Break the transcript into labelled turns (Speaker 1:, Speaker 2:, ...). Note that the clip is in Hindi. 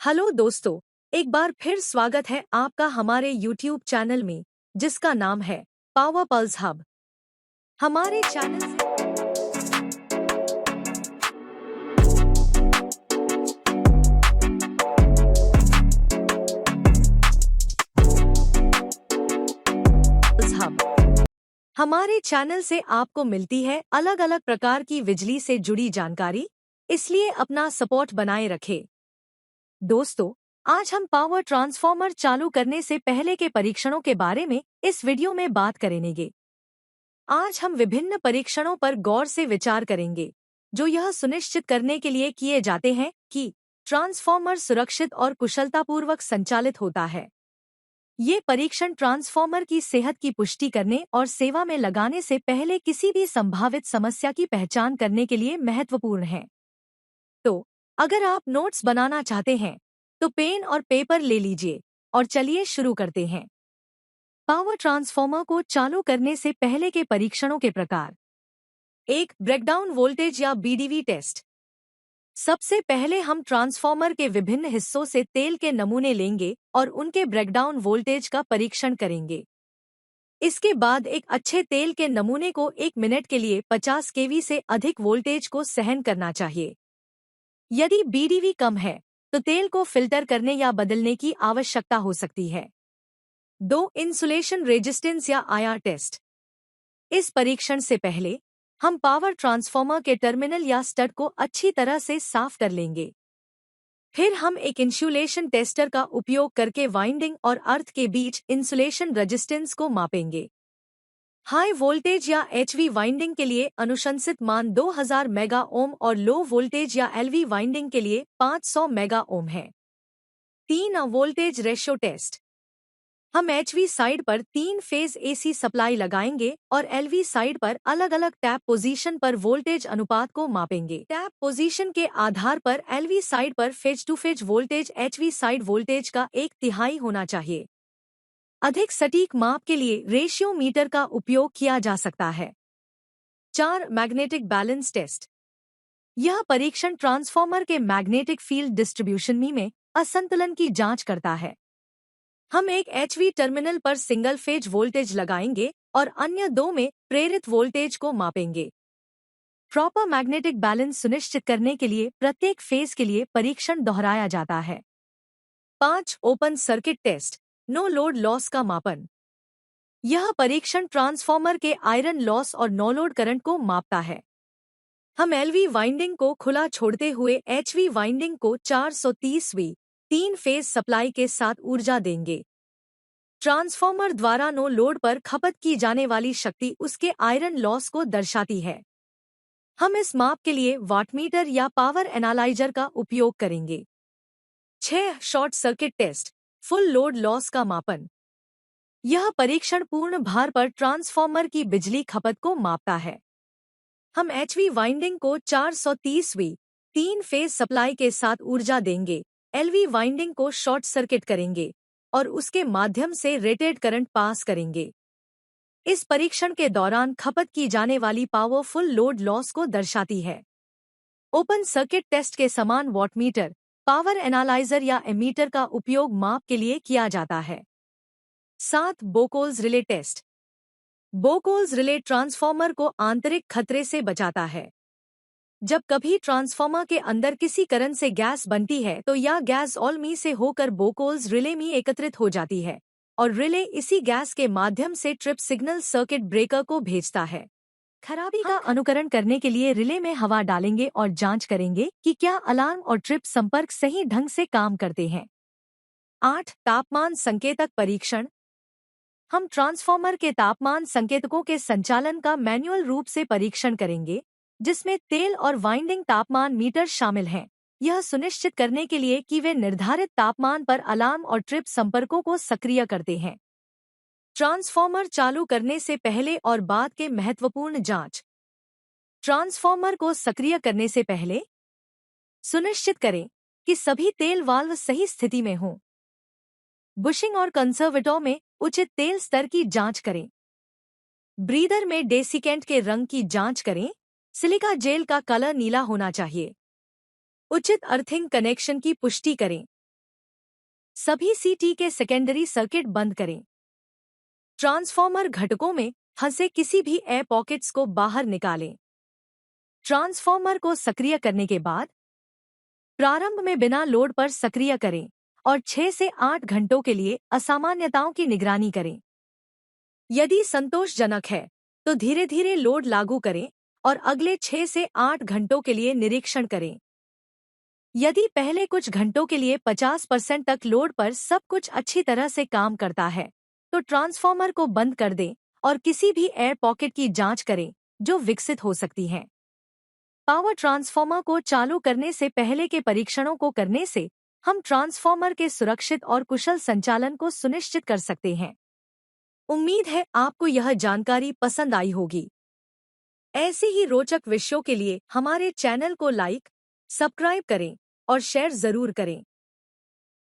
Speaker 1: हेलो दोस्तों, एक बार फिर स्वागत है आपका हमारे YouTube चैनल में जिसका नाम है पावर पल्स हब। हमारे चैनल पल्स हब हमारे चैनल से आपको मिलती है अलग अलग प्रकार की बिजली से जुड़ी जानकारी, इसलिए अपना सपोर्ट बनाए रखें। दोस्तों, आज हम पावर ट्रांसफॉर्मर चालू करने से पहले के परीक्षणों के बारे में इस वीडियो में बात करेंगे। आज हम विभिन्न परीक्षणों पर गौर से विचार करेंगे जो यह सुनिश्चित करने के लिए किए जाते हैं कि ट्रांसफॉर्मर सुरक्षित और कुशलतापूर्वक संचालित होता है। ये परीक्षण ट्रांसफॉर्मर की सेहत की पुष्टि करने और सेवा में लगाने से पहले किसी भी संभावित समस्या की पहचान करने के लिए महत्वपूर्ण हैं। तो अगर आप नोट्स बनाना चाहते हैं तो पेन और पेपर ले लीजिए और चलिए शुरू करते हैं। पावर ट्रांसफॉर्मर को चालू करने से पहले के परीक्षणों के प्रकार। 1. ब्रेकडाउन वोल्टेज या बीडीवी टेस्ट। सबसे पहले हम ट्रांसफॉर्मर के विभिन्न हिस्सों से तेल के नमूने लेंगे और उनके ब्रेकडाउन वोल्टेज का परीक्षण करेंगे। इसके बाद एक अच्छे तेल के नमूने को 1 मिनट के लिए 50 केवी से अधिक वोल्टेज को सहन करना चाहिए। यदि बीडीवी कम है तो तेल को फिल्टर करने या बदलने की आवश्यकता हो सकती है। 2. इंसुलेशन रेजिस्टेंस या आईआर टेस्ट। इस परीक्षण से पहले हम पावर ट्रांसफॉर्मर के टर्मिनल या स्टड को अच्छी तरह से साफ कर लेंगे। फिर हम एक इंसुलेशन टेस्टर का उपयोग करके वाइंडिंग और अर्थ के बीच इंसुलेशन रेजिस्टेंस को मापेंगे। हाई वोल्टेज या एचवी वाइंडिंग के लिए अनुशंसित मान 2000 मेगा ओम और लो वोल्टेज या एलवी वाइंडिंग के लिए 500 मेगा ओम है। 3. Voltage ratio test. हम एचवी साइड पर 3 फेज एसी सप्लाई लगाएंगे और एलवी साइड पर अलग अलग टैप पोजीशन पर वोल्टेज अनुपात को मापेंगे। टैप पोजीशन के आधार पर एलवी साइड पर phase two phase voltage HV side voltage का 1/3 होना चाहिए। अधिक सटीक माप के लिए रेशियो मीटर का उपयोग किया जा सकता है। 4. Magnetic balance test. यह परीक्षण ट्रांसफॉर्मर के मैग्नेटिक फील्ड डिस्ट्रीब्यूशन में असंतुलन की जांच करता है। हम एक एचवी टर्मिनल पर सिंगल फेज वोल्टेज लगाएंगे और अन्य 2 में प्रेरित वोल्टेज को मापेंगे। प्रॉपर मैग्नेटिक बैलेंस सुनिश्चित करने के लिए प्रत्येक फेज के लिए परीक्षण दोहराया जाता है। 5. Open circuit test, no load loss का मापन। यह परीक्षण ट्रांसफॉर्मर के आयरन लॉस और नो लोड करंट को मापता है। हम एलवी वाइंडिंग को खुला छोड़ते हुए एचवी वाइंडिंग को 430V 3 फेज सप्लाई के साथ ऊर्जा देंगे। ट्रांसफॉर्मर द्वारा नो लोड पर खपत की जाने वाली शक्ति उसके आयरन लॉस को दर्शाती है। हम इस माप के लिए वाटमीटर या पावर एनालाइजर का उपयोग करेंगे। 6. Short circuit test, full load loss का मापन। यह परीक्षण पूर्ण भार पर ट्रांसफॉर्मर की बिजली खपत को मापता है। हम एचवी वाइंडिंग को 430V 3 फेज सप्लाई के साथ ऊर्जा देंगे, एलवी वाइंडिंग को शॉर्ट सर्किट करेंगे और उसके माध्यम से रेटेड करंट पास करेंगे। इस परीक्षण के दौरान खपत की जाने वाली पावर फुल लोड लॉस को दर्शाती है। ओपन सर्किट टेस्ट के समान वॉटमीटर, पावर एनालाइजर या एमीटर का उपयोग माप के लिए किया जाता है। 7. बोकोल्स रिले टेस्ट। बोकोल्स रिले ट्रांसफॉर्मर को आंतरिक खतरे से बचाता है। जब कभी ट्रांसफॉर्मर के अंदर किसी करंट से गैस बनती है तो यह गैस ऑल में से होकर बोकोल्स रिले में एकत्रित हो जाती है और रिले इसी गैस के माध्यम से ट्रिप सिग्नल सर्किट ब्रेकर को भेजता है। खराबी का अनुकरण करने के लिए रिले में हवा डालेंगे और जांच करेंगे कि क्या अलार्म और ट्रिप संपर्क सही ढंग से काम करते हैं। 8. तापमान संकेतक परीक्षण। हम ट्रांसफॉर्मर के तापमान संकेतकों के संचालन का मैन्युअल रूप से परीक्षण करेंगे, जिसमें तेल और वाइंडिंग तापमान मीटर शामिल हैं। यह सुनिश्चित करने के लिए कि वे निर्धारित तापमान पर अलार्म और ट्रिप संपर्कों को सक्रिय करते हैं। ट्रांसफॉर्मर चालू करने से पहले और बाद के महत्वपूर्ण जांच। ट्रांसफॉर्मर को सक्रिय करने से पहले सुनिश्चित करें कि सभी तेल वाल्व सही स्थिति में हों। बुशिंग और कंसर्वेटर में उचित तेल स्तर की जांच करें। ब्रीदर में डेसिकेंट के रंग की जांच करें। सिलिका जेल का कलर नीला होना चाहिए। उचित अर्थिंग कनेक्शन की पुष्टि करें। सभी सीटी के सेकेंडरी सर्किट बंद करें। ट्रांसफॉर्मर घटकों में फंसे किसी भी एयर पॉकेट्स को बाहर निकालें। ट्रांसफॉर्मर को सक्रिय करने के बाद प्रारंभ में बिना लोड पर सक्रिय करें और 6 से 8 घंटों के लिए असामान्यताओं की निगरानी करें। यदि संतोषजनक है तो धीरे धीरे लोड लागू करें और अगले 6 से 8 घंटों के लिए निरीक्षण करें। यदि पहले कुछ घंटों के लिए 50% तक लोड पर सब कुछ अच्छी तरह से काम करता है तो ट्रांसफॉर्मर को बंद कर दें और किसी भी एयर पॉकेट की जांच करें जो विकसित हो सकती है। पावर ट्रांसफॉर्मर को चालू करने से पहले के परीक्षणों को करने से हम ट्रांसफॉर्मर के सुरक्षित और कुशल संचालन को सुनिश्चित कर सकते हैं। उम्मीद है आपको यह जानकारी पसंद आई होगी। ऐसे ही रोचक विषयों के लिए हमारे चैनल को लाइक, सब्सक्राइब करें और शेयर जरूर करें।